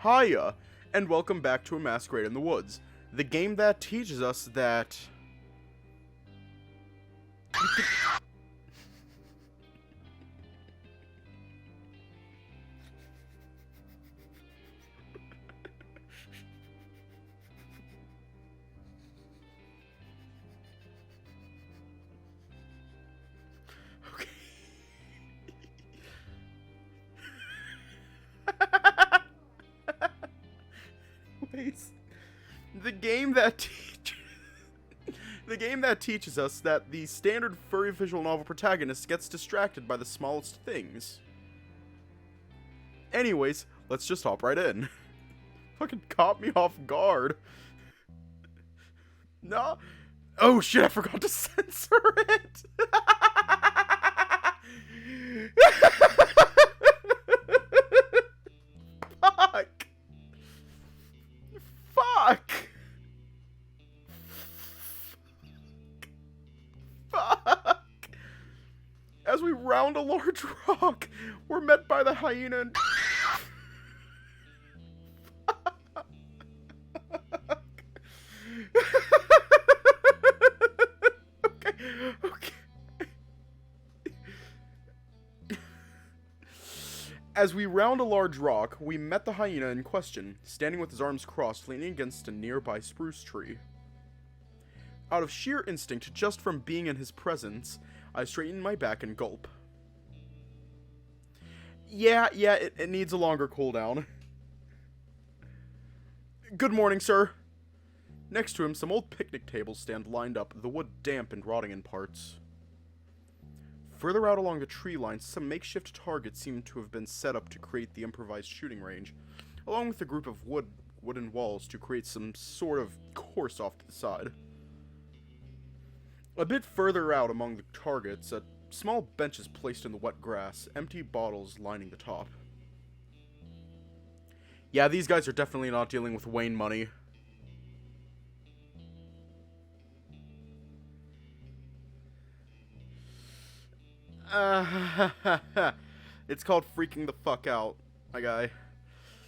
Hiya, and welcome back to A Masquerade in the Woods, the game that teaches us that... Okay. The game that teaches us that the standard furry visual novel protagonist gets distracted by the smallest things. Anyways, let's just hop right in. Fucking caught me off guard. No. Oh shit, I forgot to censor it. Fuck. Fuck. Fuck. As we round a large rock, we're met by the hyena and... Okay. As we round a large rock, we met the hyena in question, standing with his arms crossed, leaning against a nearby spruce tree. Out of sheer instinct, just from being in his presence, I straighten my back and gulp. Yeah, it needs a longer cooldown. Good morning, sir. Next to him, some old picnic tables stand lined up, the wood damp and rotting in parts. Further out along the tree line, some makeshift targets seem to have been set up to create the improvised shooting range, along with a group of wooden walls to create some sort of course off to the side. A bit further out among the targets, a small bench is placed in the wet grass, empty bottles lining the top. Yeah, these guys are definitely not dealing with Wayne money. It's called freaking the fuck out, my guy.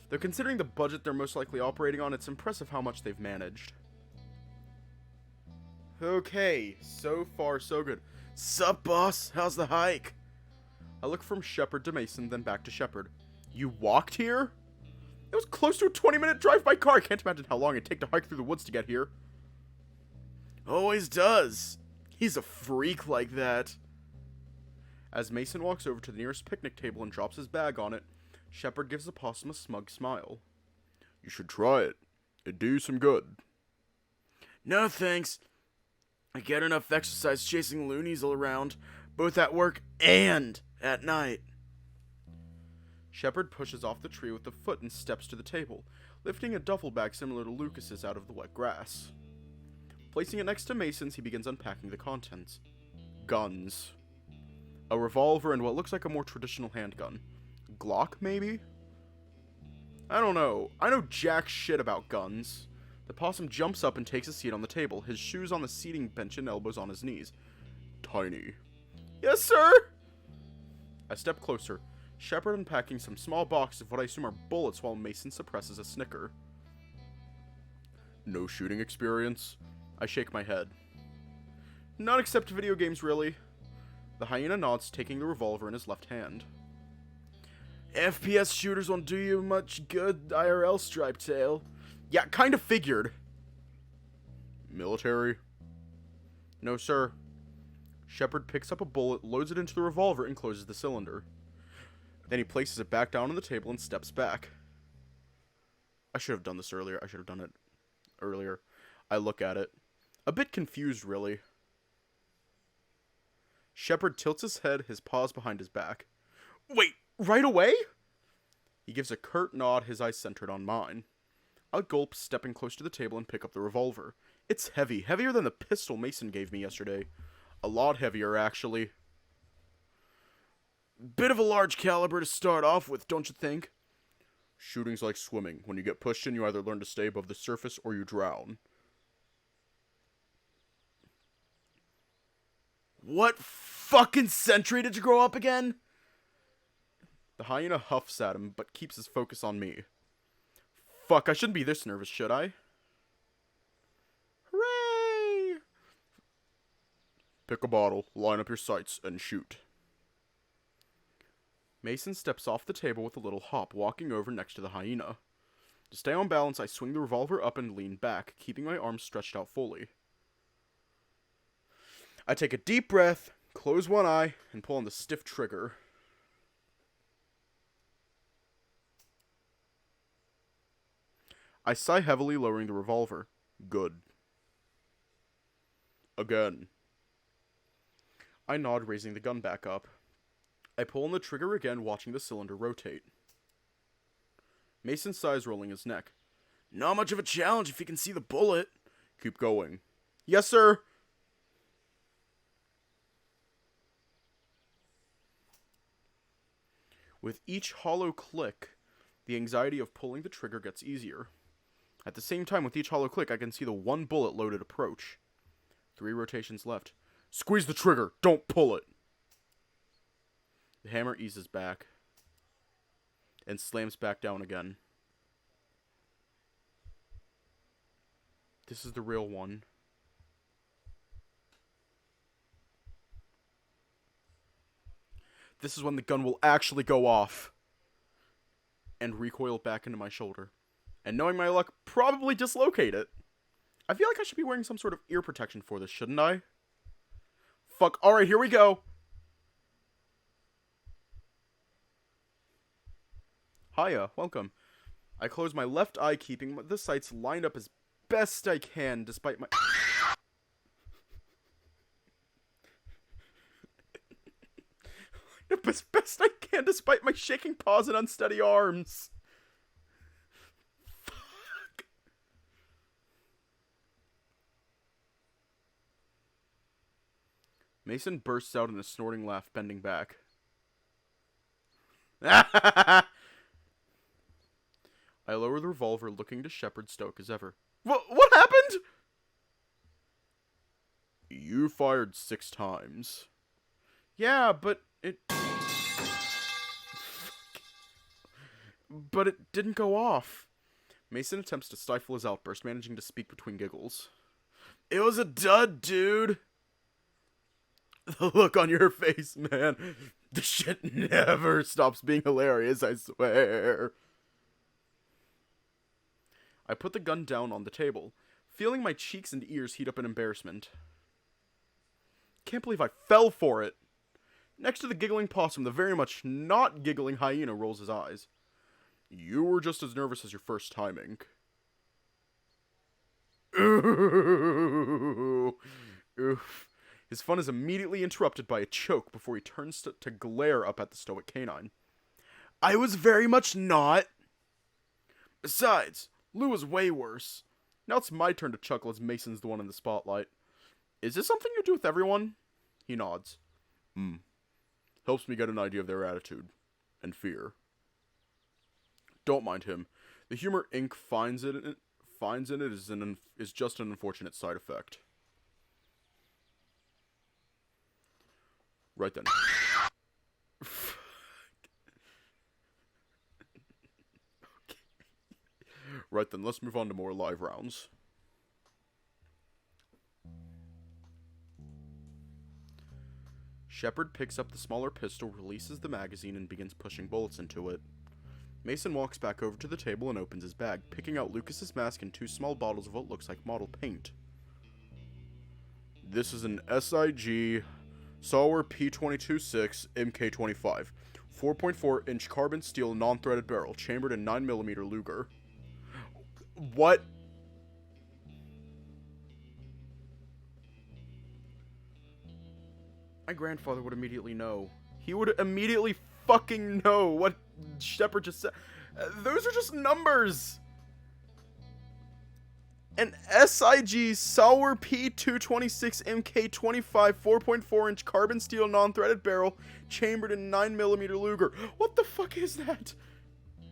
Though considering the budget they're most likely operating on, it's impressive how much they've managed. Okay, so far so good. Sup, boss? How's the hike? I look from Shepard to Mason, then back to Shepard. You walked here? It was close to a 20-minute drive by car. I can't imagine how long it'd take to hike through the woods to get here. Always does. He's a freak like that. As Mason walks over to the nearest picnic table and drops his bag on it, Shepard gives the possum a smug smile. You should try it. It'd do you some good. No thanks. I get enough exercise chasing loonies all around, both at work and at night. Shepard pushes off the tree with a foot and steps to the table, lifting a duffel bag similar to Lucas's out of the wet grass. Placing it next to Mason's, he begins unpacking the contents. Guns. A revolver and what looks like a more traditional handgun. Glock, maybe? I don't know. I know jack shit about guns. The possum jumps up and takes a seat on the table, his shoes on the seating bench and elbows on his knees. Tiny. Yes, sir! I step closer, Shepard unpacking some small boxes of what I assume are bullets while Mason suppresses a snicker. No shooting experience? I shake my head. Not except video games, really. The hyena nods, taking the revolver in his left hand. FPS shooters won't do you much good, IRL, Striped Tail. Yeah, kind of figured. Military? No, sir. Shepard picks up a bullet, loads it into the revolver, and closes the cylinder. Then he places it back down on the table and steps back. I should have done this earlier. I should have done it earlier. I look at it. A bit confused, really. Shepard tilts his head, his paws behind his back. Wait, right away? He gives a curt nod, his eyes centered on mine. I gulp, stepping close to the table and pick up the revolver. It's heavy, heavier than the pistol Mason gave me yesterday. A lot heavier, actually. Bit of a large caliber to start off with, don't you think? Shooting's like swimming. When you get pushed in, you either learn to stay above the surface or you drown. What fucking century did you grow up again? The hyena huffs at him, but keeps his focus on me. Fuck, I shouldn't be this nervous, should I? Hooray! Pick a bottle, line up your sights, and shoot. Mason steps off the table with a little hop, walking over next to the hyena. To stay on balance, I swing the revolver up and lean back, keeping my arms stretched out fully. I take a deep breath, close one eye, and pull on the stiff trigger. I sigh heavily, lowering the revolver. Good. Again. I nod, raising the gun back up. I pull on the trigger again, watching the cylinder rotate. Mason sighs, rolling his neck. Not much of a challenge if you can see the bullet. Keep going. Yes, sir. With each hollow click, the anxiety of pulling the trigger gets easier. At the same time, with each hollow click, I can see the one bullet loaded approach. 3 rotations left. Squeeze the trigger. Don't pull it. The hammer eases back and slams back down again. This is the real one. This is when the gun will actually go off and recoil back into my shoulder. And knowing my luck, probably dislocate it. I feel like I should be wearing some sort of ear protection for this, shouldn't I? Fuck. Alright, here we go. Hiya, welcome. I close my left eye, keeping the sights lined up as best I can, despite my... as best I can, despite my shaking paws and unsteady arms. Fuck. Mason bursts out in a snorting laugh, bending back. I lower the revolver, looking to Shepard, stoic as ever. What happened? You fired 6 times. Yeah, but it... But it didn't go off. Mason attempts to stifle his outburst, managing to speak between giggles. It was a dud, dude. The look on your face, man. The shit never stops being hilarious, I swear. I put the gun down on the table, feeling my cheeks and ears heat up in embarrassment. Can't believe I fell for it. Next to the giggling possum, the very much not giggling hyena rolls his eyes. You were just as nervous as your first timing. Ooh. Oof. His fun is immediately interrupted by a choke before he turns to glare up at the stoic canine. I was very much not. Besides, Lou was way worse. Now it's my turn to chuckle as Mason's the one in the spotlight. Is this something you do with everyone? He nods. Helps me get an idea of their attitude. And fear. Don't mind him. The humor Inc. finds in it is just an unfortunate side effect. Right then. Okay. Right then, let's move on to more live rounds. Shepard picks up the smaller pistol, releases the magazine, and begins pushing bullets into it. Mason walks back over to the table and opens his bag, picking out Lucas's mask and 2 small bottles of what looks like model paint. This is an SIG Sauer P226 MK25, 4.4-inch carbon steel non-threaded barrel, chambered in 9mm Luger. What? My grandfather would immediately know. He would immediately fucking know what Shepard just said. Those are just numbers. An SIG Sauer P226 MK25 4.4-inch carbon steel non-threaded barrel, chambered in 9mm Luger. What the fuck is that?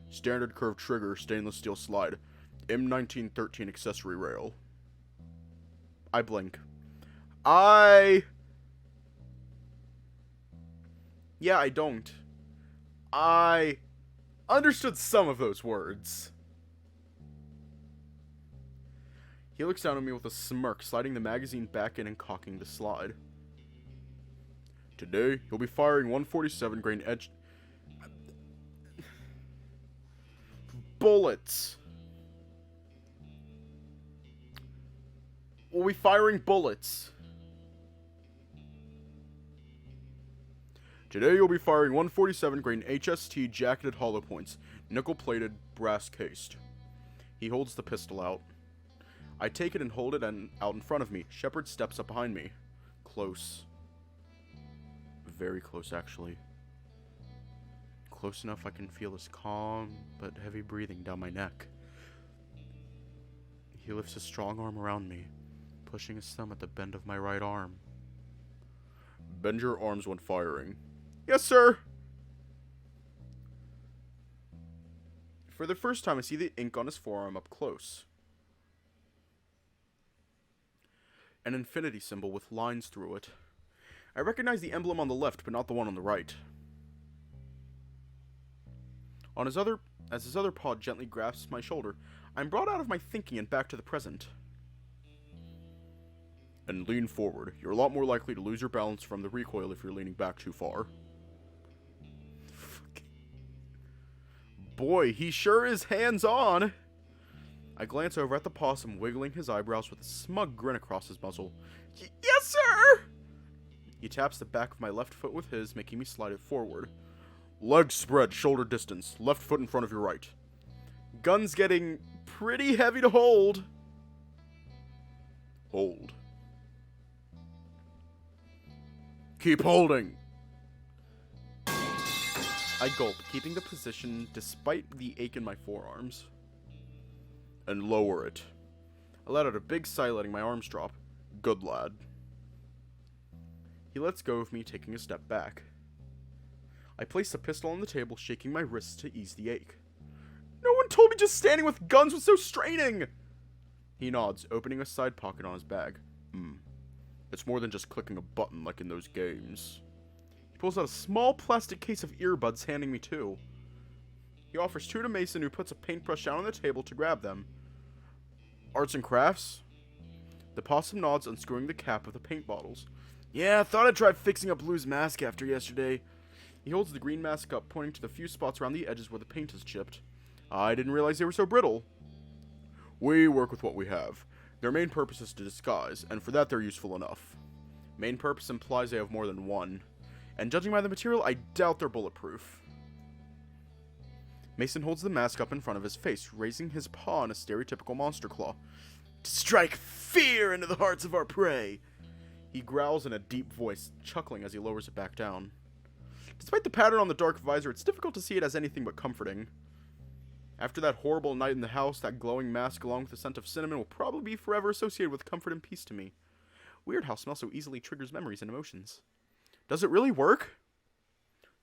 Standard curved trigger, stainless steel slide. M1913 accessory rail. I blink. Yeah, I don't. I understood some of those words. He looks down at me with a smirk, sliding the magazine back in and cocking the slide. Today, he'll be firing 147 grain edge... bullets. We'll be firing bullets. Today you'll be firing 147 grain HST jacketed hollow points, nickel-plated, brass-cased. He holds the pistol out. I take it and hold it out in front of me. Shepard steps up behind me. Close. Very close, actually. Close enough I can feel his calm but heavy breathing down my neck. He lifts his strong arm around me, pushing his thumb at the bend of my right arm. Bend your arms when firing. Yes, sir! For the first time, I see the ink on his forearm up close. An infinity symbol with lines through it. I recognize the emblem on the left, but not the one on the right. As his other paw gently grasps my shoulder, I'm brought out of my thinking and back to the present. And lean forward. You're a lot more likely to lose your balance from the recoil if you're leaning back too far. Boy, he sure is hands-on! I glance over at the possum, wiggling his eyebrows with a smug grin across his muzzle. Yes, sir! He taps the back of my left foot with his, making me slide it forward. Legs spread, shoulder distance, left foot in front of your right. Gun's getting pretty heavy to hold. Hold. Keep holding! I gulp, keeping the position despite the ache in my forearms. And lower it. I let out a big sigh, letting my arms drop. Good lad. He lets go of me, taking a step back. I place the pistol on the table, shaking my wrists to ease the ache. No one told me just standing with guns was so straining! He nods, opening a side pocket on his bag. It's more than just clicking a button like in those games. He pulls out a small plastic case of earbuds, handing me two. He offers two to Mason, who puts a paintbrush down on the table to grab them. Arts and crafts? The possum nods, unscrewing the cap of the paint bottles. Yeah, I thought I'd try fixing up Blue's mask after yesterday. He holds the green mask up, pointing to the few spots around the edges where the paint is chipped. I didn't realize they were so brittle. We work with what we have. Their main purpose is to disguise, and for that they're useful enough. Main purpose implies they have more than one. And judging by the material, I doubt they're bulletproof. Mason holds the mask up in front of his face, raising his paw in a stereotypical monster claw. To strike fear into the hearts of our prey! He growls in a deep voice, chuckling as he lowers it back down. Despite the pattern on the dark visor, it's difficult to see it as anything but comforting. After that horrible night in the house, that glowing mask along with the scent of cinnamon will probably be forever associated with comfort and peace to me. Weird how smell so easily triggers memories and emotions. Does it really work?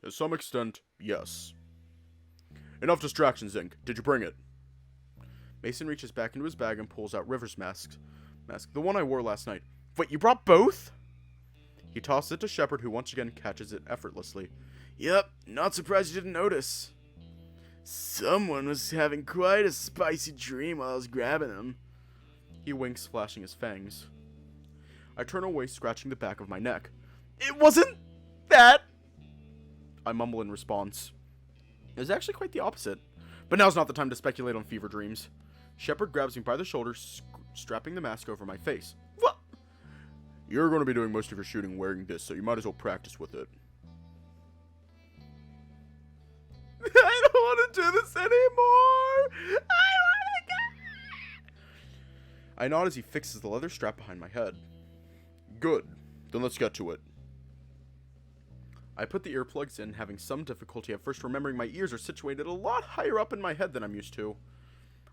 To some extent, yes. Enough distractions, Ink. Did you bring it? Mason reaches back into his bag and pulls out River's mask. The one I wore last night. Wait, you brought both? He tosses it to Shepard, who once again catches it effortlessly. Yep, not surprised you didn't notice. Someone was having quite a spicy dream while I was grabbing him. He winks, flashing his fangs. I turn away, scratching the back of my neck. It wasn't that! I mumble in response. It was actually quite the opposite. But now's not the time to speculate on fever dreams. Shepard grabs me by the shoulder, strapping the mask over my face. What? You're going to be doing most of your shooting wearing this, so you might as well practice with it. I don't want to do this anymore! I want to go! I nod as he fixes the leather strap behind my head. Good. Then let's get to it. I put the earplugs in, having some difficulty at first remembering my ears are situated a lot higher up in my head than I'm used to.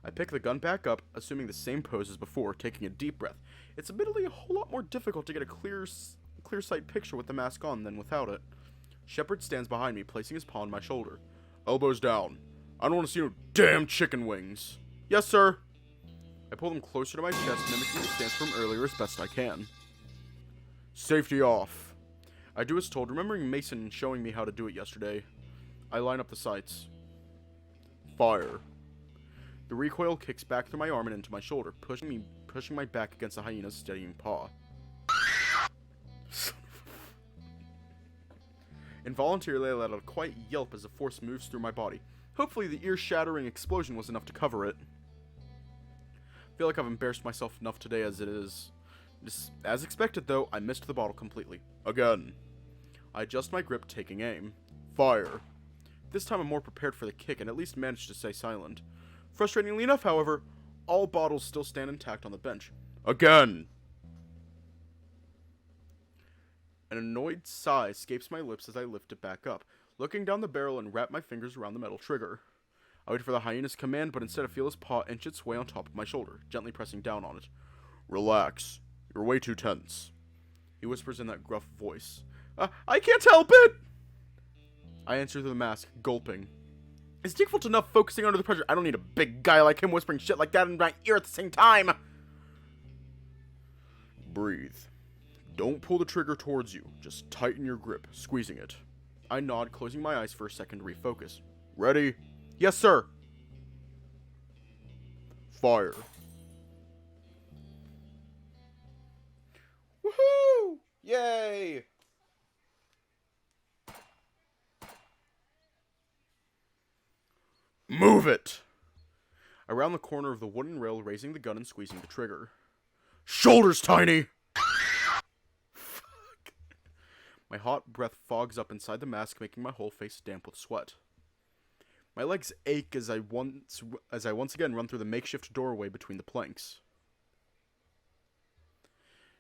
I pick the gun back up, assuming the same pose as before, taking a deep breath. It's admittedly a whole lot more difficult to get a clear sight picture with the mask on than without it. Shepard stands behind me, placing his paw on my shoulder. Elbows down. I don't want to see no damn chicken wings. Yes, sir. I pull them closer to my chest, mimicking the stance from earlier as best I can. Safety off. I do as told, remembering Mason showing me how to do it yesterday. I line up the sights. Fire. The recoil kicks back through my arm and into my shoulder, pushing my back against the hyena's steadying paw. Involuntarily, I let out a quiet yelp as the force moves through my body. Hopefully, the ear-shattering explosion was enough to cover it. I feel like I've embarrassed myself enough today as it is. As expected, though, I missed the bottle completely. Again. I adjust my grip, taking aim. Fire. This time I'm more prepared for the kick and at least managed to stay silent. Frustratingly enough, however, all bottles still stand intact on the bench. Again! An annoyed sigh escapes my lips as I lift it back up, looking down the barrel and wrap my fingers around the metal trigger. I wait for the hyena's command, but instead I feel his paw inch its way on top of my shoulder, gently pressing down on it. Relax. You're way too tense. He whispers in that gruff voice. I can't help it! I answer through the mask, gulping. It's difficult enough focusing under the pressure. I don't need a big guy like him whispering shit like that in my ear at the same time. Breathe. Don't pull the trigger towards you. Just tighten your grip, squeezing it. I nod, closing my eyes for a second to refocus. Ready? Yes, sir. Fire. Woohoo! Yay! Move it! Around the corner of the wooden rail, raising the gun and squeezing the trigger. Shoulders, Tiny! Fuck. My hot breath fogs up inside the mask, making my whole face damp with sweat. My legs ache as I once again run through the makeshift doorway between the planks.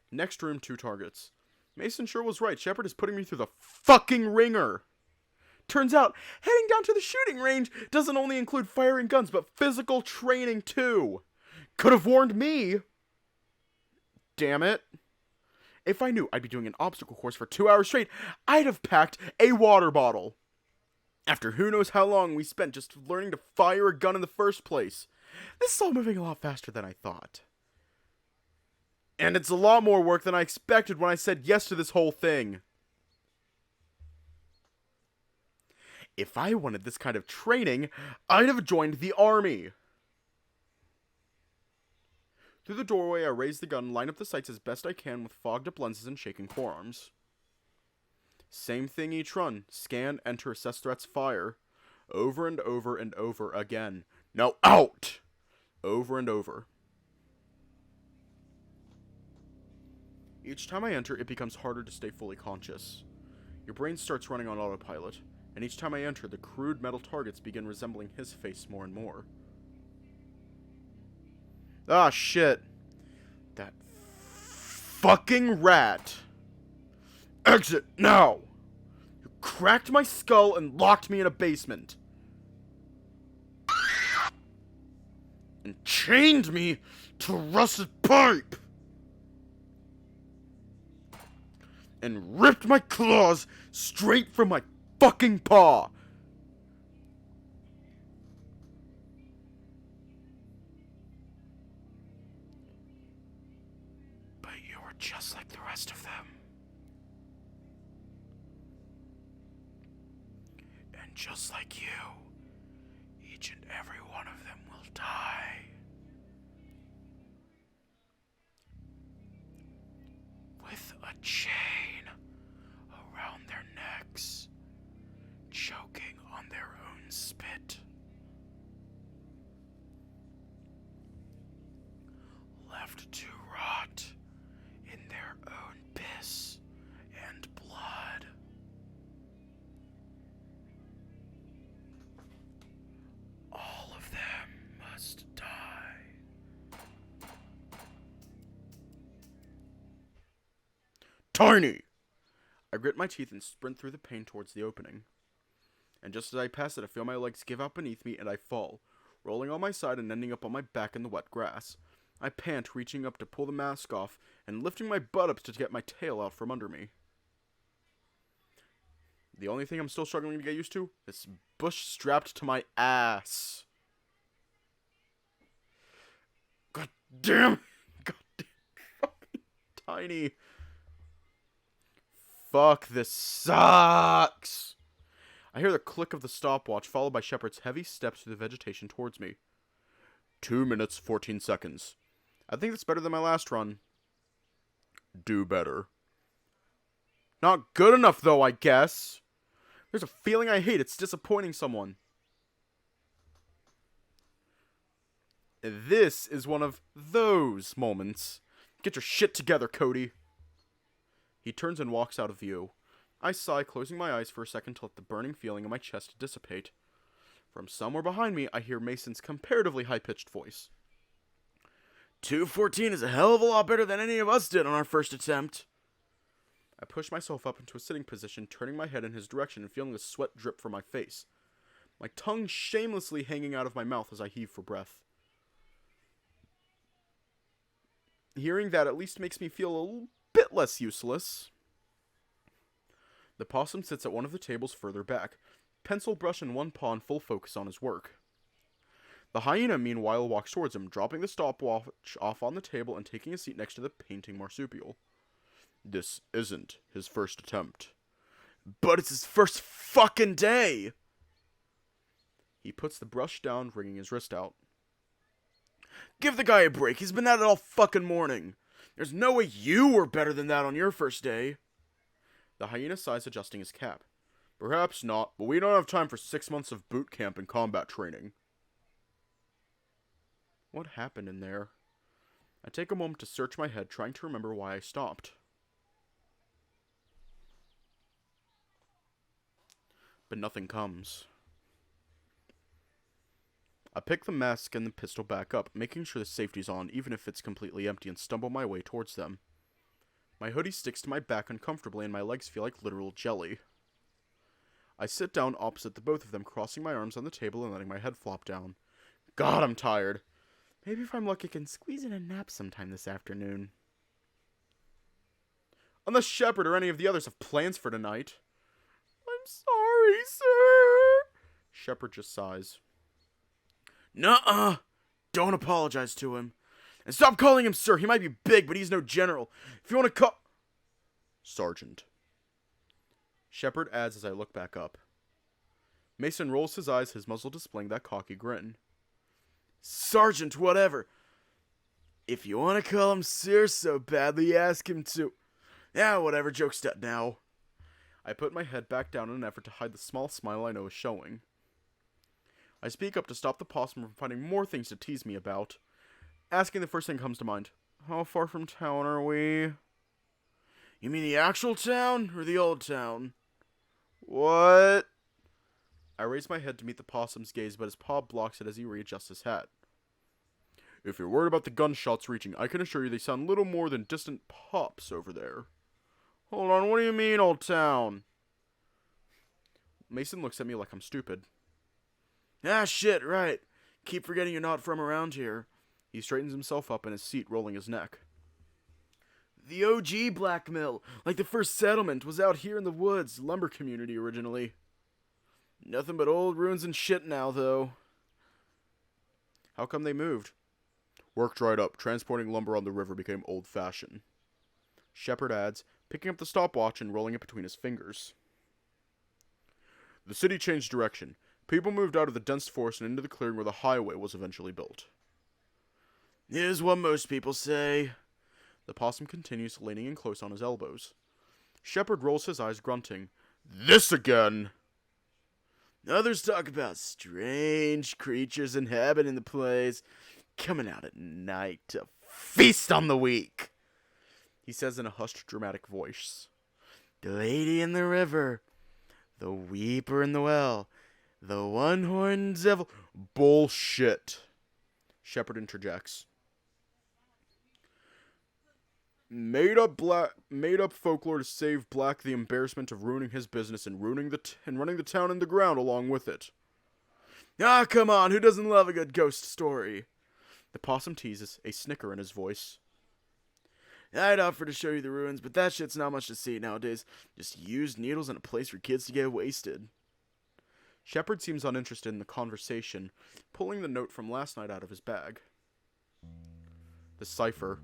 Next room, 2 targets. Mason sure was right. Shepard is putting me through the fucking ringer. Turns out, heading down to the shooting range doesn't only include firing guns, but physical training too. Could have warned me. Damn it. If I knew I'd be doing an obstacle course for 2 hours straight, I'd have packed a water bottle. After who knows how long we spent just learning to fire a gun in the first place. This is all moving a lot faster than I thought. And it's a lot more work than I expected when I said yes to this whole thing. If I wanted this kind of training, I'd have joined the army. Through the doorway, I raise the gun, line up the sights as best I can with fogged up lenses and shaking forearms. Same thing each run. Scan, enter, assess threats, fire. Over and over and over again. Now out! Over and over. Each time I enter, it becomes harder to stay fully conscious. Your brain starts running on autopilot, and each time I enter, the crude metal targets begin resembling his face more and more. Ah, shit. That fucking rat. Exit now! You cracked my skull and locked me in a basement. And chained me to a rusted pipe. And ripped my claws straight from my fucking paw. But you were just like the rest of them. And just like you, each and every one of them will die. With a chain around their necks, choking on their own spit. Left to rot in their own piss and blood. All of them must die. Tiny! I grit my teeth and sprint through the pain towards the opening. And just as I pass it, I feel my legs give out beneath me and I fall, rolling on my side and ending up on my back in the wet grass. I pant, reaching up to pull the mask off and lifting my butt up to get my tail out from under me. The only thing I'm still struggling to get used to is bush strapped to my ass. God damn! God damn! Fucking Tiny! Fuck, this sucks! I hear the click of the stopwatch, followed by Shepard's heavy steps through the vegetation towards me. 2 minutes, 14 seconds. I think that's better than my last run. Do better. Not good enough, though, I guess. There's a feeling I hate. It's disappointing someone. This is one of those moments. Get your shit together, Cody. He turns and walks out of view. I sigh, closing my eyes for a second to let the burning feeling in my chest dissipate. From somewhere behind me, I hear Mason's comparatively high-pitched voice. 2:14 is a hell of a lot better than any of us did on our first attempt. I push myself up into a sitting position, turning my head in his direction and feeling the sweat drip from my face. My tongue shamelessly hanging out of my mouth as I heave for breath. Hearing that at least makes me feel a little bit less useless. The possum sits at one of the tables further back, pencil brush in one paw and full focus on his work. The hyena, meanwhile, walks towards him, dropping the stopwatch off on the table and taking a seat next to the painting marsupial. This isn't his first attempt. But it's his first fucking day! He puts the brush down, wringing his wrist out. Give the guy a break, he's been at it all fucking morning. There's no way you were better than that on your first day. The hyena sighs, adjusting his cap. Perhaps not, but we don't have time for 6 months of boot camp and combat training. What happened in there? I take a moment to search my head, trying to remember why I stopped. But nothing comes. I pick the mask and the pistol back up, making sure the safety's on, even if it's completely empty, and stumble my way towards them. My hoodie sticks to my back uncomfortably, and my legs feel like literal jelly. I sit down opposite the both of them, crossing my arms on the table and letting my head flop down. God, I'm tired. Maybe if I'm lucky, I can squeeze in a nap sometime this afternoon. Unless Shepard or any of the others have plans for tonight. I'm sorry, sir. Shepard just sighs. Nuh-uh. Don't apologize to him. And stop calling him sir. He might be big, but he's no general. If you want to call... Sergeant. Shepard adds as I look back up. Mason rolls his eyes, his muzzle displaying that cocky grin. Sergeant, whatever. If you want to call him sir so badly, ask him to... Yeah, whatever, joke's dead now. I put my head back down in an effort to hide the small smile I know is showing. I speak up to stop the possum from finding more things to tease me about, asking the first thing comes to mind. How far from town are we? You mean the actual town, or the old town? What? I raise my head to meet the possum's gaze, but his paw blocks it as he readjusts his hat. If you're worried about the gunshots reaching, I can assure you they sound little more than distant pops over there. Hold on, what do you mean, old town? Mason looks at me like I'm stupid. Ah, shit, right. Keep forgetting you're not from around here. He straightens himself up in his seat, rolling his neck. The OG Black Mill, like the first settlement, was out here in the woods, lumber community originally. Nothing but old ruins and shit now, though. How come they moved? Work dried up. Transporting lumber on the river became old-fashioned. Shepard adds, picking up the stopwatch and rolling it between his fingers. The city changed direction. People moved out of the dense forest and into the clearing where the highway was eventually built. Is what most people say. The possum continues, leaning in close on his elbows. Shepard rolls his eyes, grunting. This again! Others talk about strange creatures inhabiting the place, coming out at night to feast on the weak, he says in a hushed, dramatic voice. The lady in the river, the weeper in the well, the one-horned devil... Bullshit, Shepard interjects. Made up folklore to save Black the embarrassment of ruining his business and running the town in the ground along with it. Ah, come on, who doesn't love a good ghost story? The possum teases, a snicker in his voice. I'd offer to show you the ruins, but that shit's not much to see nowadays. Just used needles and a place for kids to get wasted. Shepard seems uninterested in the conversation, pulling the note from last night out of his bag. The cipher.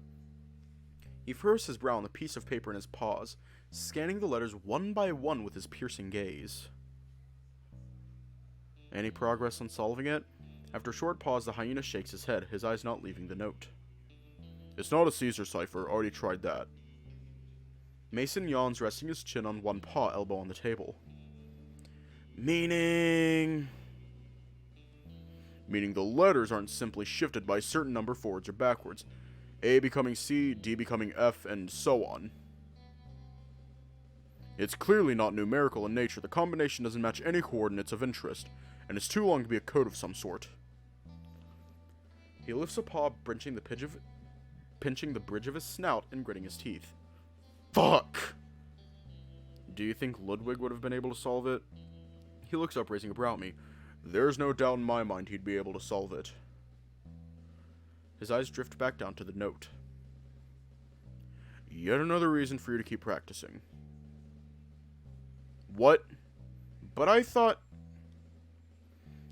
He furrows his brow on the piece of paper in his paws, scanning the letters one by one with his piercing gaze. Any progress on solving it? After a short pause, the hyena shakes his head, his eyes not leaving the note. It's not a Caesar cipher, already tried that. Mason yawns, resting his chin on one paw, elbow on the table. Meaning the letters aren't simply shifted by a certain number forwards or backwards. A becoming C, D becoming F, and so on. It's clearly not numerical in nature. The combination doesn't match any coordinates of interest, and it's too long to be a code of some sort. He lifts a paw, pinching the bridge of his snout and gritting his teeth. Fuck! Do you think Ludwig would have been able to solve it? He looks up, raising a brow at me. There's no doubt in my mind he'd be able to solve it. His eyes drift back down to the note. Yet another reason for you to keep practicing. What? But I thought...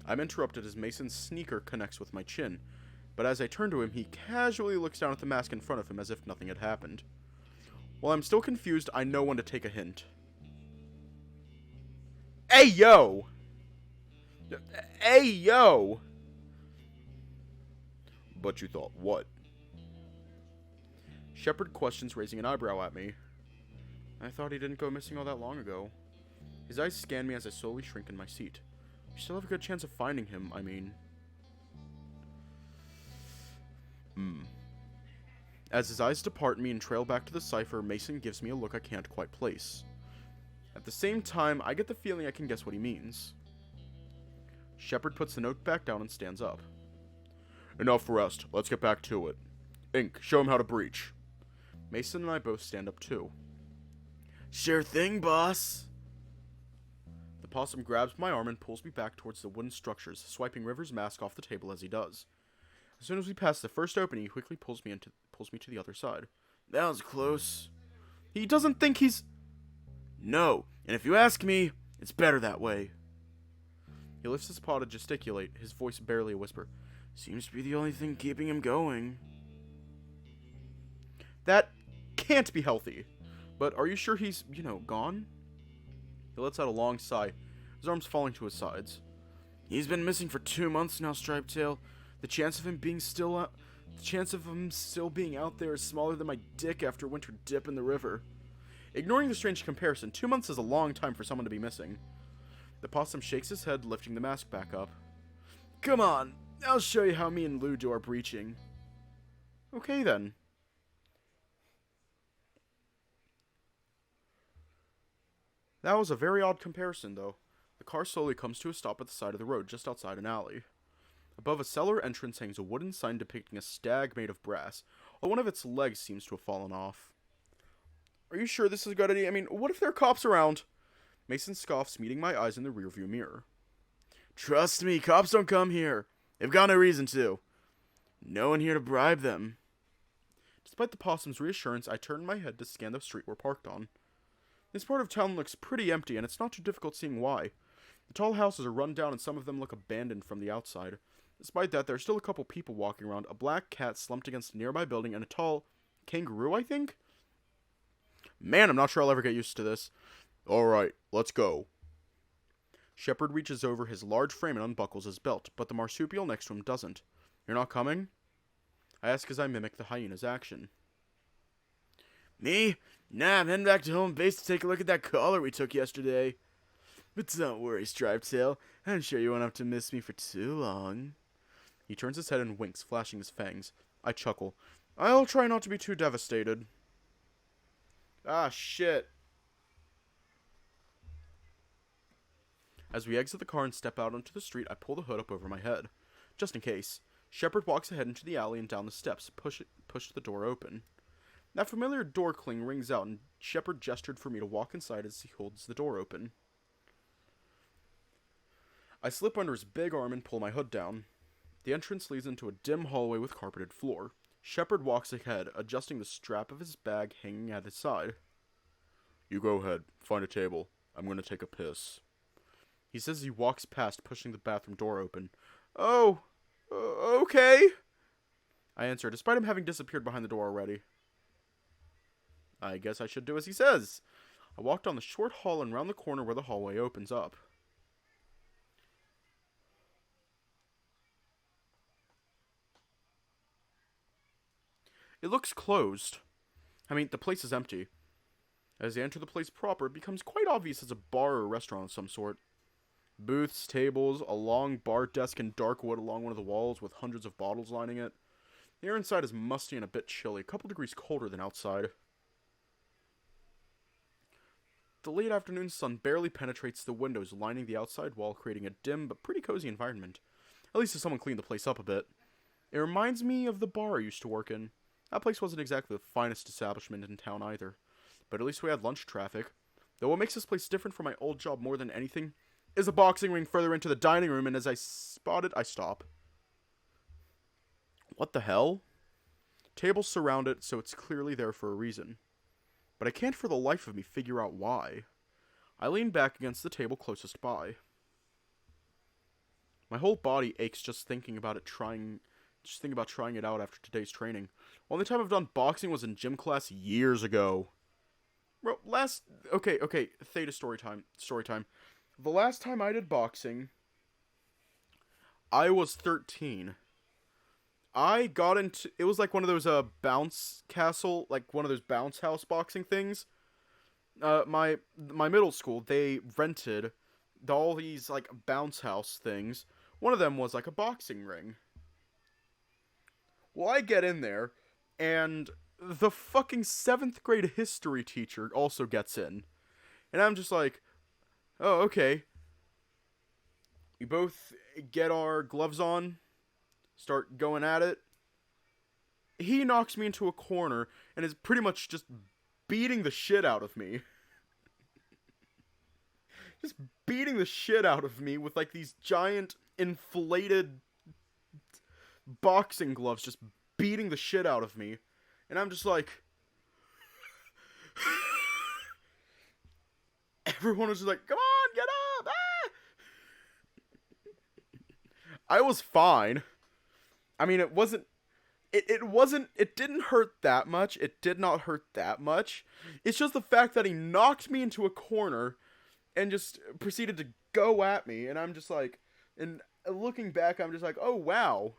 I'm interrupted as Mason's sneaker connects with my chin, but as I turn to him, he casually looks down at the mask in front of him as if nothing had happened. While I'm still confused, I know when to take a hint. Hey, yo! Hey, yo! But you thought what? Shepard questions, raising an eyebrow at me. I thought he didn't go missing all that long ago. His eyes scan me as I slowly shrink in my seat. We still have a good chance of finding him, I mean. As his eyes depart me and trail back to the cipher, Mason gives me a look I can't quite place. At the same time, I get the feeling I can guess what he means. Shepard puts the note back down and stands up. Enough rest. Let's get back to it. Ink, show him how to breach. Mason and I both stand up too. Sure thing, boss. The possum grabs my arm and pulls me back towards the wooden structures, swiping River's mask off the table as he does. As soon as we pass the first opening, he quickly pulls me to the other side. That was close. He doesn't think he's... No, and if you ask me, it's better that way. He lifts his paw to gesticulate, his voice barely a whisper. Seems to be the only thing keeping him going. That can't be healthy. But are you sure he's, gone? He lets out a long sigh, his arms falling to his sides. He's been missing for 2 months now, Striped Tail. The chance of him still being out there is smaller than my dick after a winter dip in the river. Ignoring the strange comparison, 2 months is a long time for someone to be missing. The possum shakes his head, lifting the mask back up. Come on, I'll show you how me and Lou do our breaching. Okay then. That was a very odd comparison, though. The car slowly comes to a stop at the side of the road, just outside an alley. Above a cellar entrance hangs a wooden sign depicting a stag made of brass, while one of its legs seems to have fallen off. Are you sure this is a good idea? I mean, what if there are cops around? Mason scoffs, meeting my eyes in the rearview mirror. Trust me, cops don't come here. They've got no reason to. No one here to bribe them. Despite the possum's reassurance, I turn my head to scan the street we're parked on. This part of town looks pretty empty, and it's not too difficult seeing why. The tall houses are run down, and some of them look abandoned from the outside. Despite that, there are still a couple people walking around, a black cat slumped against a nearby building, and a tall kangaroo, I think? Man, I'm not sure I'll ever get used to this. Alright, let's go. Shepard reaches over his large frame and unbuckles his belt, but the marsupial next to him doesn't. You're not coming? I ask as I mimic the hyena's action. Me? Nah, I'm heading back to home base to take a look at that collar we took yesterday. But don't worry, Striped Tail. I'm sure you won't have to miss me for too long. He turns his head and winks, flashing his fangs. I chuckle. I'll try not to be too devastated. Ah, shit. As we exit the car and step out onto the street, I pull the hood up over my head. Just in case. Shepard walks ahead into the alley and down the steps, push the door open. That familiar door cling rings out, and Shepard gestured for me to walk inside as he holds the door open. I slip under his big arm and pull my hood down. The entrance leads into a dim hallway with carpeted floor. Shepard walks ahead, adjusting the strap of his bag hanging at his side. You go ahead. Find a table. I'm going to take a piss. He says as he walks past, pushing the bathroom door open. Oh, okay. I answer, despite him having disappeared behind the door already. I guess I should do as he says. I walk down the short hall and round the corner where the hallway opens up. It looks closed. I mean, the place is empty. As you enter the place proper, it becomes quite obvious it's a bar or restaurant of some sort. Booths, tables, a long bar desk in dark wood along one of the walls with hundreds of bottles lining it. The air inside is musty and a bit chilly, a couple degrees colder than outside. The late afternoon sun barely penetrates the windows lining the outside wall, creating a dim but pretty cozy environment. At least if someone cleaned the place up a bit. It reminds me of the bar I used to work in. That place wasn't exactly the finest establishment in town either. But at least we had lunch traffic. Though what makes this place different from my old job more than anything is a boxing ring further into the dining room, and as I spot it, I stop. What the hell? Tables surround it, so it's clearly there for a reason. But I can't for the life of me figure out why. I lean back against the table closest by. My whole body aches just thinking about trying it out after today's training. Only time I've done boxing was in gym class years ago. Bro, okay, Theta story time. The last time I did boxing, I was 13. I got into, it was like one of those bounce castle, like one of those bounce house boxing things. My middle school, they rented all these like bounce house things. One of them was like a boxing ring. Well, I get in there, and the fucking 7th grade history teacher also gets in. And I'm just like, oh, okay. We both get our gloves on, start going at it. He knocks me into a corner and is pretty much just beating the shit out of me. Just beating the shit out of me with like these giant inflated boxing gloves, just beating the shit out of me. And I'm just like... Everyone was just like, come on, get up! Ah! I was fine. I mean, it didn't hurt that much. It did not hurt that much. It's just the fact that he knocked me into a corner and just proceeded to go at me. And I'm just like, and looking back, I'm just like, oh, wow.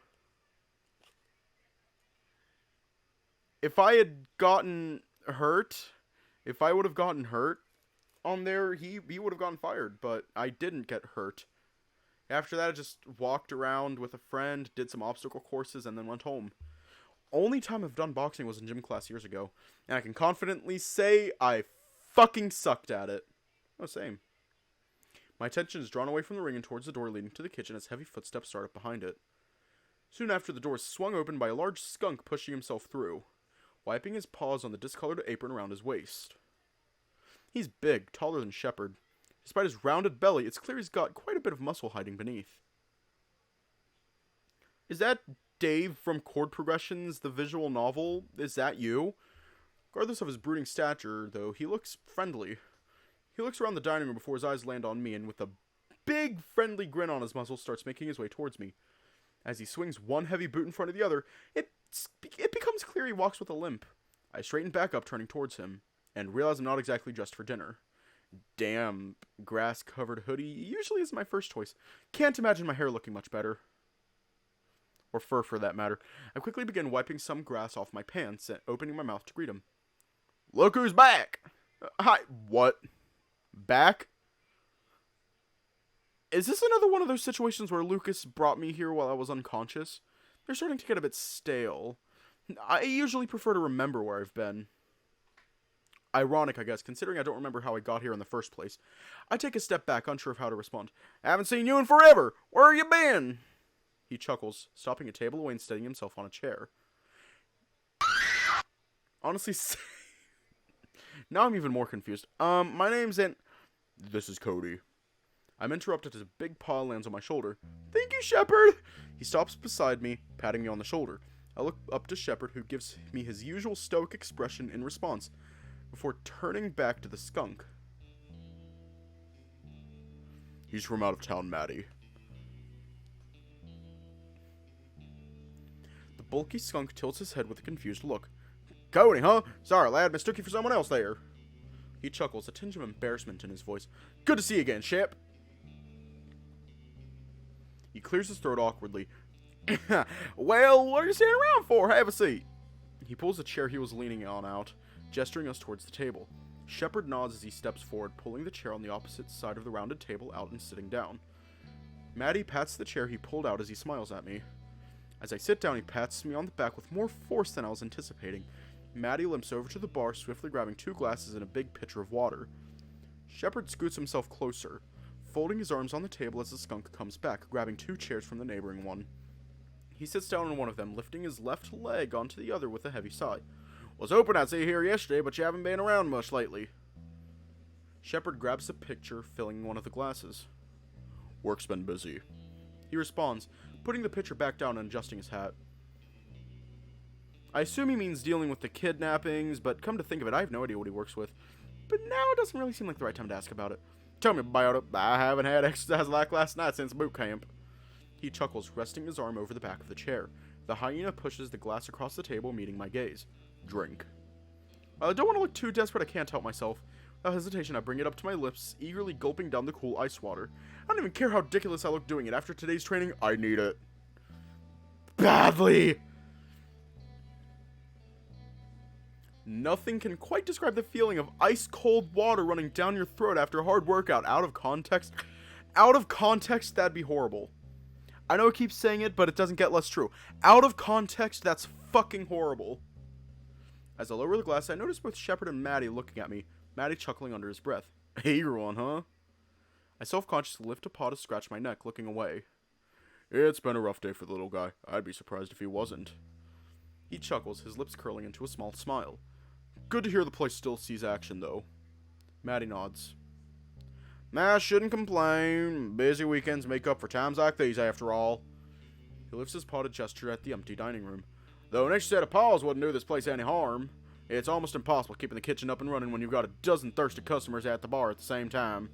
If I would have gotten hurt on there, he would have gotten fired, but I didn't get hurt. After that, I just walked around with a friend, did some obstacle courses, and then went home. Only time I've done boxing was in gym class years ago, and I can confidently say I fucking sucked at it. Oh, same. My attention is drawn away from the ring and towards the door leading to the kitchen as heavy footsteps start up behind it. Soon after, the door is swung open by a large skunk pushing himself through, wiping his paws on the discolored apron around his waist. He's big, taller than Shepard. Despite his rounded belly, it's clear he's got quite a bit of muscle hiding beneath. Is that Dave from Chord Progressions, the visual novel? Is that you? Regardless of his brooding stature, though, he looks friendly. He looks around the dining room before his eyes land on me, and with a big, friendly grin on his muzzle, starts making his way towards me. As he swings one heavy boot in front of the other, it becomes clear he walks with a limp. I straighten back up, turning towards him, and realize I'm not exactly dressed for dinner. Damn, grass-covered hoodie usually is my first choice. Can't imagine my hair looking much better. Or fur, for that matter. I quickly begin wiping some grass off my pants and opening my mouth to greet him. Look who's back! Hi, what? Back? Is this another one of those situations where Lucas brought me here while I was unconscious? They're starting to get a bit stale. I usually prefer to remember where I've been. Ironic, I guess, considering I don't remember how I got here in the first place. I take a step back, unsure of how to respond. I haven't seen you in forever! Where you been? He chuckles, stopping a table away and steadying himself on a chair. Honestly, now I'm even more confused. My name's This is Cody. I'm interrupted as a big paw lands on my shoulder. Thank you, Shepard! He stops beside me, patting me on the shoulder. I look up to Shepard, who gives me his usual stoic expression in response, before turning back to the skunk. He's from out of town, Maddie. The bulky skunk tilts his head with a confused look. Cody, huh? Sorry, lad, mistook you for someone else there. He chuckles, a tinge of embarrassment in his voice. Good to see you again, Shep. He clears his throat awkwardly. Well, what are you standing around for? Have a seat. He pulls the chair he was leaning on out, gesturing us towards the table. Shepard nods as he steps forward, pulling the chair on the opposite side of the rounded table out and sitting down. Maddie pats the chair he pulled out as he smiles at me. As I sit down, he pats me on the back with more force than I was anticipating. Maddie limps over to the bar, swiftly grabbing 2 glasses and a big pitcher of water. Shepard scoots himself closer, folding his arms on the table as the skunk comes back, grabbing 2 chairs from the neighboring one. He sits down on one of them, lifting his left leg onto the other with a heavy sigh. Was hoping I'd see you here yesterday, but you haven't been around much lately. Shepard grabs the pitcher, filling one of the glasses. Work's been busy. He responds, putting the pitcher back down and adjusting his hat. I assume he means dealing with the kidnappings, but come to think of it, I have no idea what he works with. But now it doesn't really seem like the right time to ask about it. Tell me about it. I haven't had exercise like last night since boot camp. He chuckles, resting his arm over the back of the chair. The hyena pushes the glass across the table, meeting my gaze. Drink. While I don't want to look too desperate, I can't help myself. Without hesitation, I bring it up to my lips, eagerly gulping down the cool ice water. I don't even care how ridiculous I look doing it. After today's training, I need it. Badly! Nothing can quite describe the feeling of ice-cold water running down your throat after a hard workout. Out of context, that'd be horrible. I know I keep saying it, but it doesn't get less true. Out of context, that's fucking horrible. As I lower the glass, I notice both Shepard and Maddie looking at me, Maddie chuckling under his breath. Eager one, huh? I self-consciously lift a paw to scratch my neck, looking away. It's been a rough day for the little guy. I'd be surprised if he wasn't. He chuckles, his lips curling into a small smile. Good to hear the place still sees action, though. Maddie nods. I shouldn't complain. Busy weekends make up for times like these, after all. He lifts his paw to gesture at the empty dining room. Though an extra set of paws wouldn't do this place any harm. It's almost impossible keeping the kitchen up and running when you've got a dozen thirsty customers at the bar at the same time.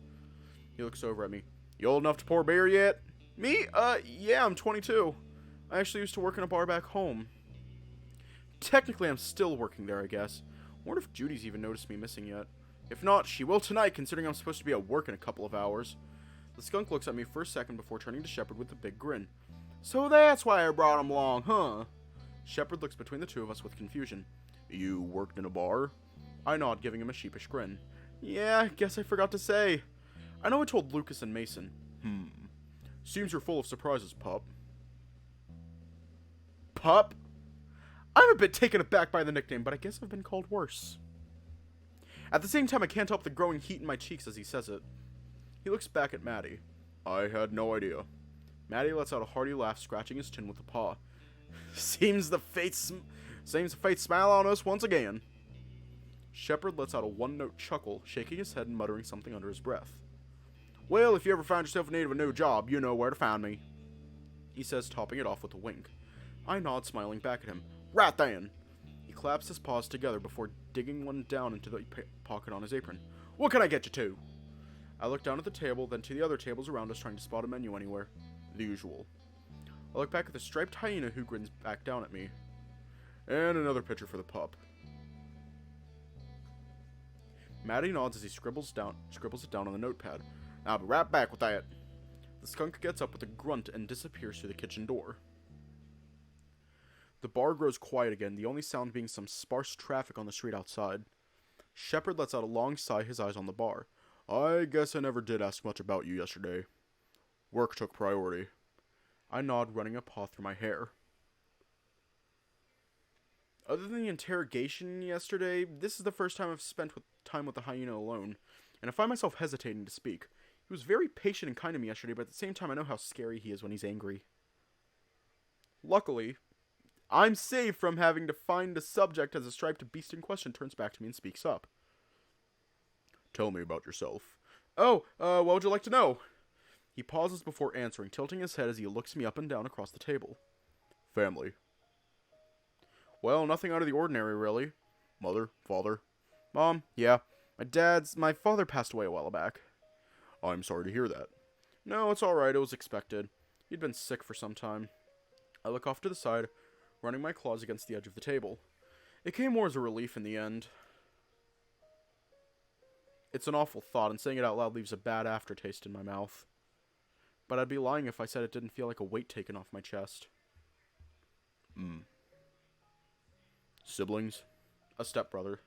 He looks over at me. You old enough to pour beer yet? Me? Yeah, I'm 22. I actually used to work in a bar back home. Technically, I'm still working there, I guess. I wonder if Judy's even noticed me missing yet. If not, she will tonight, considering I'm supposed to be at work in a couple of hours. The skunk looks at me for a second before turning to Shepard with a big grin. So that's why I brought him along, huh? Shepard looks between the two of us with confusion. You worked in a bar? I nod, giving him a sheepish grin. Yeah, I guess I forgot to say. I know I told Lucas and Mason. Seems you're full of surprises, pup. Pup? I'm a bit taken aback by the nickname, but I guess I've been called worse. At the same time, I can't help the growing heat in my cheeks as he says it. He looks back at Maddie. I had no idea. Maddie lets out a hearty laugh, scratching his chin with a paw. Seems the fates smile on us once again. Shepard lets out a one-note chuckle, shaking his head and muttering something under his breath. Well, if you ever find yourself in need of a new job, you know where to find me. He says, topping it off with a wink. I nod, smiling back at him. Right then. He claps his paws together before digging one down into the pocket on his apron. What can I get you to? I look down at the table, then to the other tables around us, trying to spot a menu anywhere. The usual. I look back at the striped hyena who grins back down at me. And another pitcher for the pup. Maddie nods as he scribbles it down on the notepad. I'll be right back with that. The skunk gets up with a grunt and disappears through the kitchen door. The bar grows quiet again, the only sound being some sparse traffic on the street outside. Shepard lets out a long sigh, his eyes on the bar. I guess I never did ask much about you yesterday. Work took priority. I nod, running a paw through my hair. Other than the interrogation yesterday, this is the first time I've spent time with the hyena alone, and I find myself hesitating to speak. He was very patient and kind to me yesterday, but at the same time I know how scary he is when he's angry. Luckily, I'm safe from having to find a subject as the striped beast in question turns back to me and speaks up. Tell me about yourself. Oh, what would you like to know? He pauses before answering, tilting his head as he looks me up and down across the table. Family. Well, nothing out of the ordinary, really. Mother, father. Mom, yeah. My father passed away a while back. I'm sorry to hear that. No, it's alright, it was expected. He'd been sick for some time. I look off to the side, running my claws against the edge of the table. It came more as a relief in the end. It's an awful thought, and saying it out loud leaves a bad aftertaste in my mouth. But I'd be lying if I said it didn't feel like a weight taken off my chest. siblings? A stepbrother.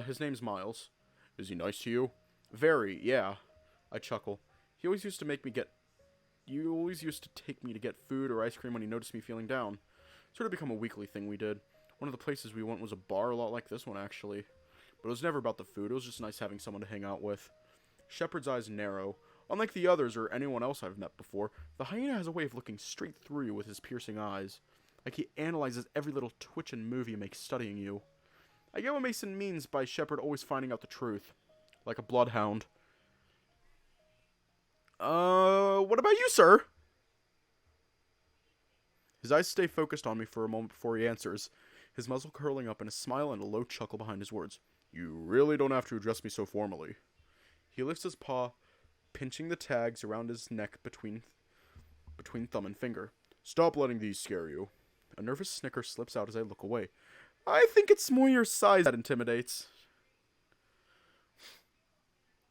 His name's Miles. Is he nice to you? Very, yeah. I chuckle. He always used to make me get... You always used to take me to get food or ice cream when he noticed me feeling down. Sort of become a weekly thing we did. One of the places we went was a bar a lot like this one, actually. But it was never about the food. It was just nice having someone to hang out with. Shepard's eyes narrow. Unlike the others or anyone else I've met before, the hyena has a way of looking straight through you with his piercing eyes. Like he analyzes every little twitch and move you make studying you. I get what Mason means by Shepard always finding out the truth. Like a bloodhound. What about you, sir? His eyes stay focused on me for a moment before he answers, his muzzle curling up in a smile and a low chuckle behind his words. You really don't have to address me so formally. He lifts his paw, pinching the tags around his neck between thumb and finger. Stop letting these scare you. A nervous snicker slips out as I look away. I think it's more your size that intimidates.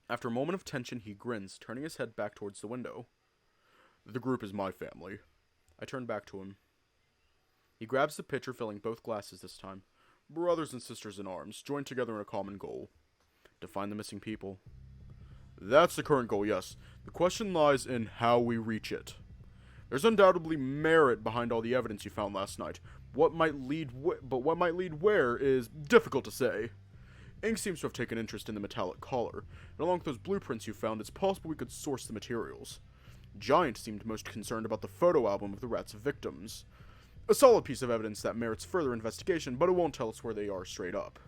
After a moment of tension, he grins, turning his head back towards the window. The group is my family. I turn back to him. He grabs the pitcher, filling both glasses this time. Brothers and sisters in arms, joined together in a common goal. To find the missing people. That's the current goal, yes. The question lies in how we reach it. There's undoubtedly merit behind all the evidence you found last night. What might lead where is difficult to say. Ink seems to have taken interest in the metallic collar, and along with those blueprints you found, it's possible we could source the materials. Giant seemed most concerned about the photo album of the rat's victims. A solid piece of evidence that merits further investigation, but it won't tell us where they are straight up.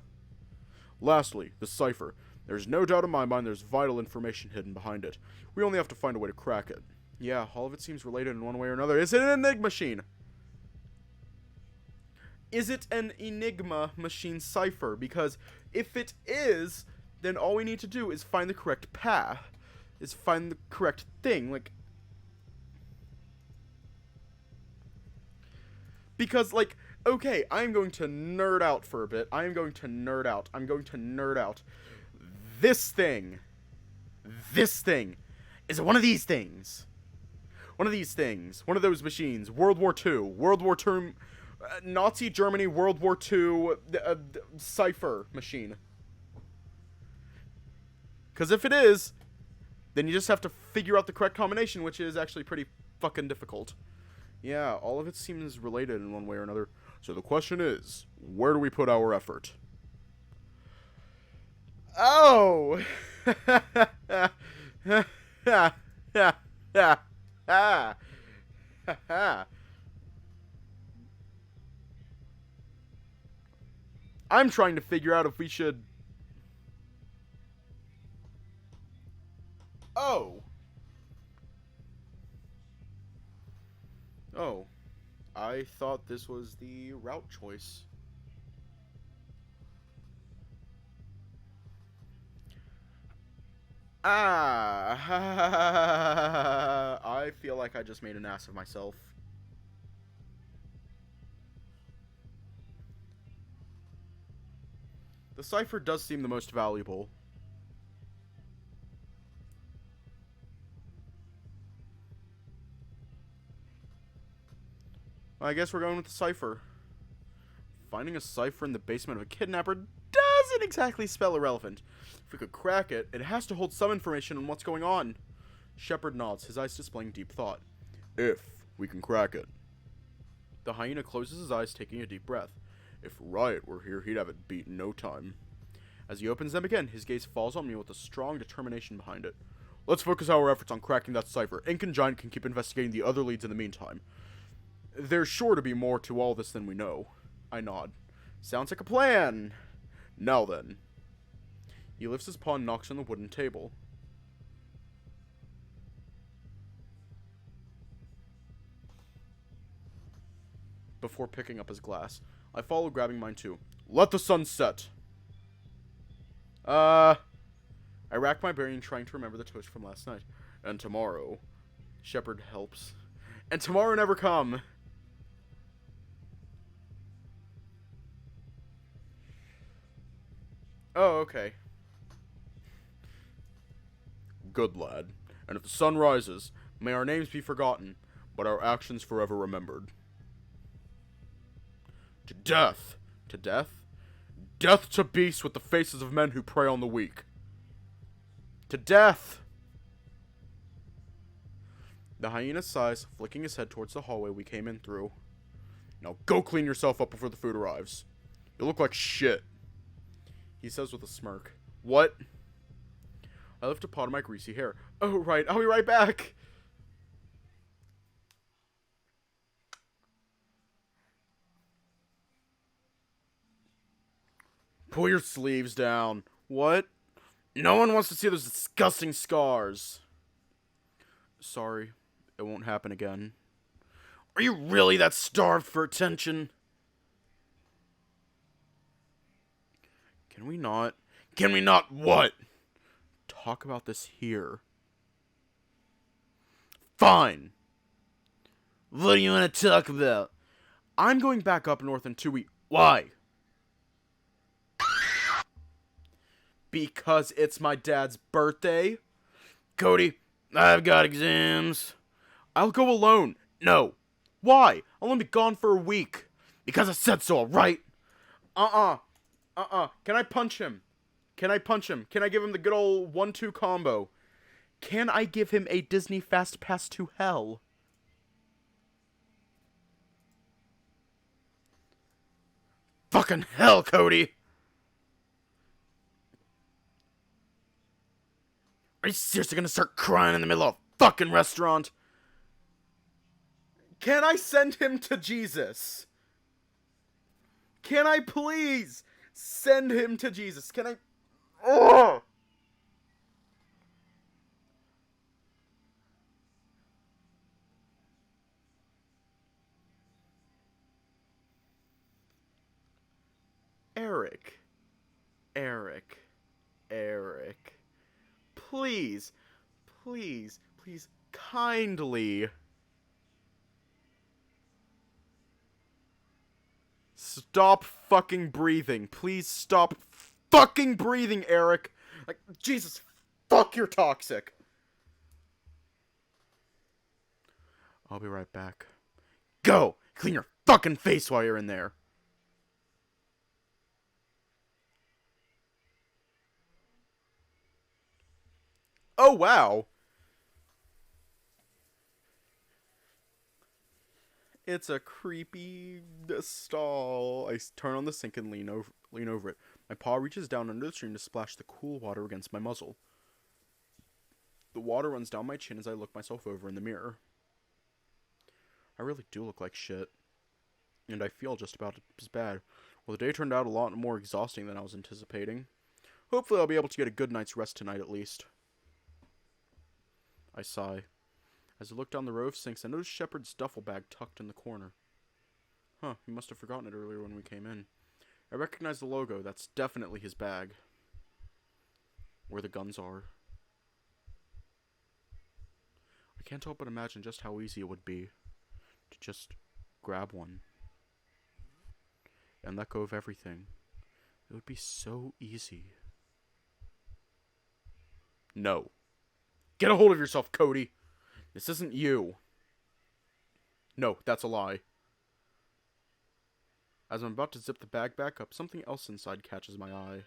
Lastly, the cipher. There's no doubt in my mind there's vital information hidden behind it. We only have to find a way to crack it. Yeah, all of it seems related in one way or another. Is it an Enigma machine? Is it an Enigma machine cipher? Because if it is, then all we need to do is find the correct path. Is find the correct thing. Like... Because, like, okay, I'm going to nerd out for a bit. I'm going to nerd out. This thing is one of these things. One of those machines. World War II, Nazi Germany, World War II, cipher machine. Because if it is, then you just have to figure out the correct combination, which is actually pretty fucking difficult. Yeah, all of it seems related in one way or another. So the question is, where do we put our effort? Oh! I'm trying to figure out if we should... Oh! Oh. I thought this was the route choice. I feel like I just made an ass of myself. The cipher does seem the most valuable. I guess we're going with the cipher. Finding a cipher in the basement of a kidnapper doesn't exactly spell irrelevant. If we could crack it, it has to hold some information on what's going on. Shepard nods, his eyes displaying deep thought. If we can crack it. The hyena closes his eyes, taking a deep breath. If Riot were here, he'd have it beat in no time. As he opens them again, his gaze falls on me with a strong determination behind it. Let's focus our efforts on cracking that cipher. Ink and Giant can keep investigating the other leads in the meantime. There's sure to be more to all this than we know. I nod. Sounds like a plan. Now then. He lifts his paw and knocks on the wooden table. Before picking up his glass. I follow, grabbing mine too. Let the sun set. I rack my brain trying to remember the toast from last night. And tomorrow. Shepard helps. And tomorrow never come. Oh, okay. Good lad. And if the sun rises, may our names be forgotten, but our actions forever remembered. To death! To death? Death to beasts with the faces of men who prey on the weak. To death! The hyena sighs, flicking his head towards the hallway we came in through. Now go clean yourself up before the food arrives. You look like shit. He says with a smirk. What? I lift a pot of my greasy hair. Oh, right. I'll be right back. Pull your sleeves down. What? No one wants to see those disgusting scars. Sorry. It won't happen again. Are you really that starved for attention? Can we not? Can we not what? Talk about this here. Fine. What do you want to talk about? I'm going back up north in 2 weeks. Why? Because it's my dad's birthday? Cody, I've got exams. I'll go alone. No. Why? I'll only be gone for a week. Because I said so, alright? Can I punch him? Can I punch him? Can I give him the good old 1-2 combo? Can I give him a Disney Fast Pass to hell? Fucking hell, Cody! Are you seriously gonna start crying in the middle of a fucking restaurant? Can I send him to Jesus? Can I please send him to Jesus? Can I... Ugh! Eric. Please, kindly. Stop fucking breathing. Please stop fucking breathing, Eric. Like, Jesus, fuck, you're toxic. I'll be right back. Go! Clean your fucking face while you're in there. Oh, wow. It's a creepy stall. I turn on the sink and lean over it. My paw reaches down under the stream to splash the cool water against my muzzle. The water runs down my chin as I look myself over in the mirror. I really do look like shit. And I feel just about as bad. Well, the day turned out a lot more exhausting than I was anticipating. Hopefully I'll be able to get a good night's rest tonight at least. I sigh. As I look down the row of sinks, I notice Shepard's duffel bag tucked in the corner. Huh, he must have forgotten it earlier when we came in. I recognize the logo. That's definitely his bag. Where the guns are. I can't help but imagine just how easy it would be to just grab one and let go of everything. It would be so easy. No. Get a hold of yourself, Cody. This isn't you. No, that's a lie. As I'm about to zip the bag back up, something else inside catches my eye.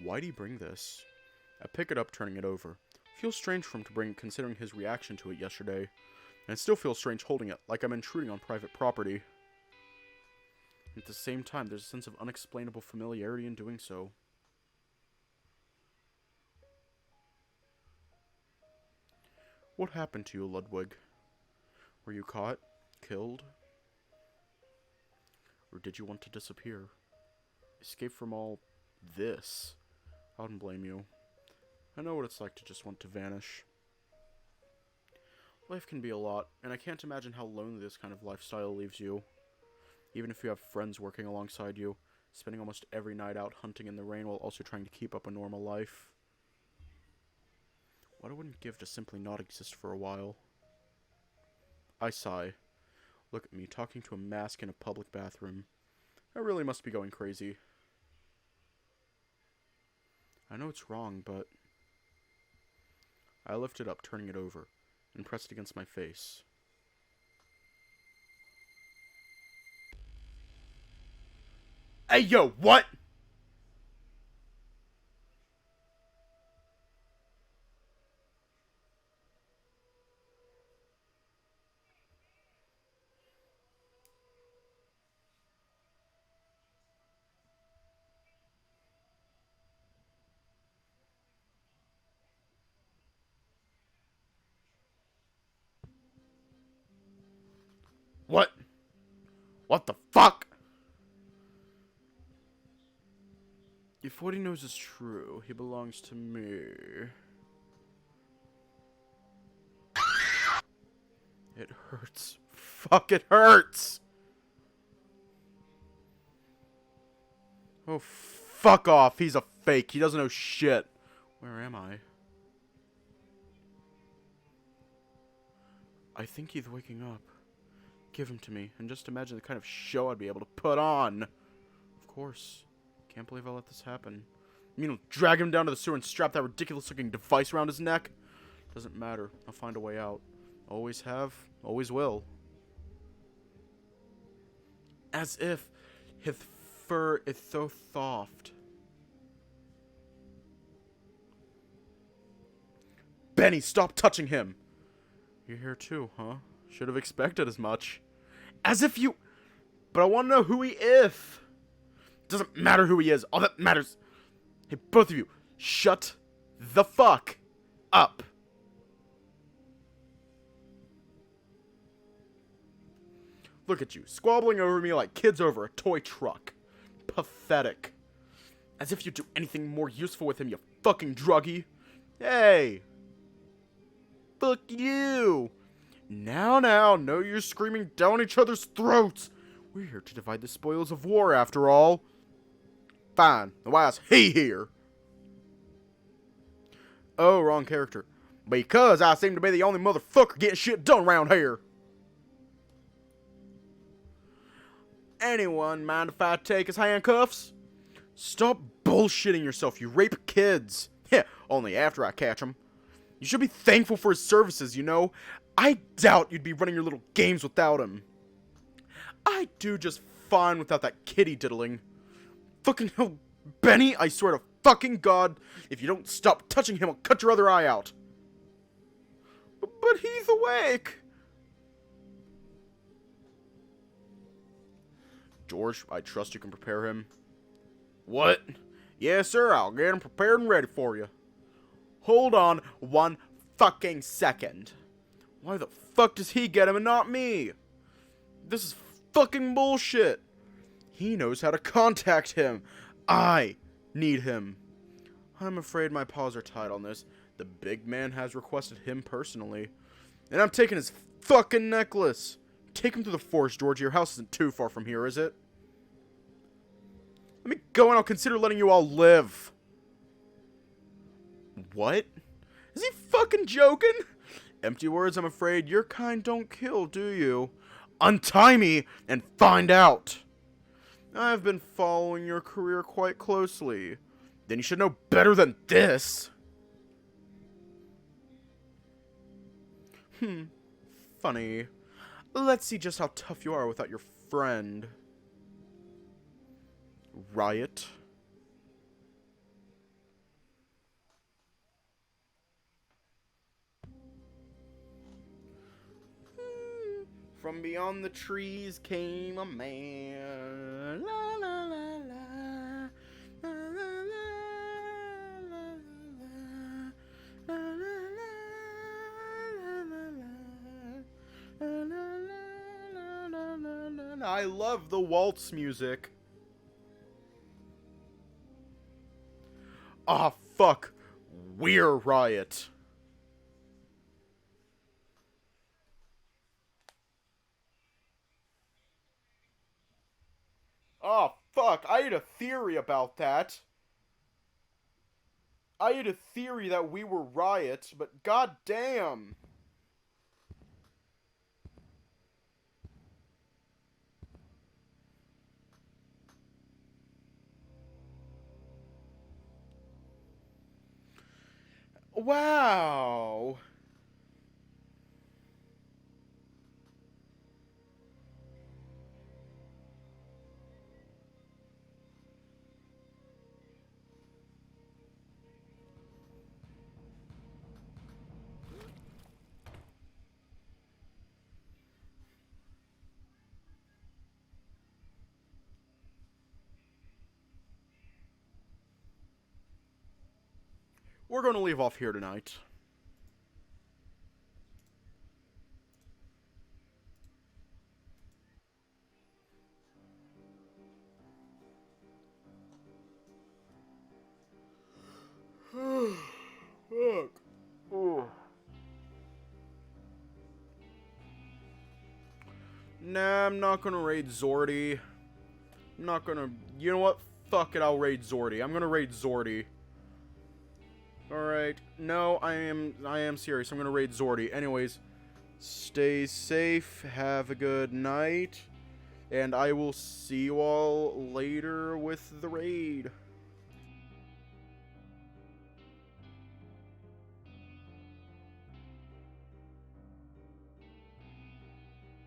Why'd he bring this? I pick it up, turning it over. Feels strange for him to bring it considering his reaction to it yesterday. And it still feels strange holding it, like I'm intruding on private property. At the same time, there's a sense of unexplainable familiarity in doing so. What happened to you, Ludwig? Were you caught? Killed? Or did you want to disappear? Escape from all this? I wouldn't blame you. I know what it's like to just want to vanish. Life can be a lot, and I can't imagine how lonely this kind of lifestyle leaves you. Even if you have friends working alongside you, spending almost every night out hunting in the rain while also trying to keep up a normal life. What I wouldn't give to simply not exist for a while. I sigh. Look at me, talking to a mask in a public bathroom. I really must be going crazy. I know it's wrong, but I lift it up, turning it over, and press it against my face. Hey, yo, what? What? What the fuck? If what he knows is true, he belongs to me. It hurts. Fuck, it hurts! Oh, fuck off. He's a fake. He doesn't know shit. Where am I? I think he's waking up. Give him to me, and just imagine the kind of show I'd be able to put on. Of course. Can't believe I let this happen. You mean, drag him down to the sewer and strap that ridiculous-looking device around his neck? Doesn't matter. I'll find a way out. Always have. Always will. As if his fur is so soft. Benny, stop touching him! You're here too, huh? Should have expected as much. As if you... But I want to know who he is. Doesn't matter who he is. All that matters... Hey, both of you, shut the fuck up. Look at you, squabbling over me like kids over a toy truck. Pathetic. As if you'd do anything more useful with him, you fucking druggie. Hey. Fuck you. Now, no you're screaming down each other's throats. We're here to divide the spoils of war, after all. Fine. Why is he here? Oh, wrong character. Because I seem to be the only motherfucker getting shit done around here. Anyone mind if I take his handcuffs? Stop bullshitting yourself, you rape kids. Yeah, only after I catch him. You should be thankful for his services, you know? I doubt you'd be running your little games without him. I do just fine without that kitty diddling. Fucking hell, Benny, I swear to fucking God, if you don't stop touching him, I'll cut your other eye out. But he's awake. George, I trust you can prepare him. What? Yes, sir, I'll get him prepared and ready for you. Hold on one fucking second. Why the fuck does he get him and not me? This is fucking bullshit. He knows how to contact him. I need him. I'm afraid my paws are tied on this. The big man has requested him personally. And I'm taking his fucking necklace. Take him to the forest, George. Your house isn't too far from here, is it? Let me go and I'll consider letting you all live. What? Is he fucking joking? Empty words, I'm afraid. Your kind don't kill, do you? Untie me and find out. I've been following your career quite closely. Then you should know better than this. Funny. Let's see just how tough you are without your friend. Riot. From beyond the trees came a man. La la la la. La la la la la la. I love the waltz music. Ah, fuck. We're Riot. Oh, fuck. I had a theory about that. I had a theory that we were Riot, but goddamn. Wow. We're going to leave off here tonight. Fuck. Oh. Nah, I'm not gonna raid Zordy. I'm not gonna... You know what? Fuck it, I'll raid Zordy. I'm gonna raid Zordy. Alright. No, I am serious. I'm gonna raid Zordy. Anyways, stay safe. Have a good night. And I will see you all later with the raid.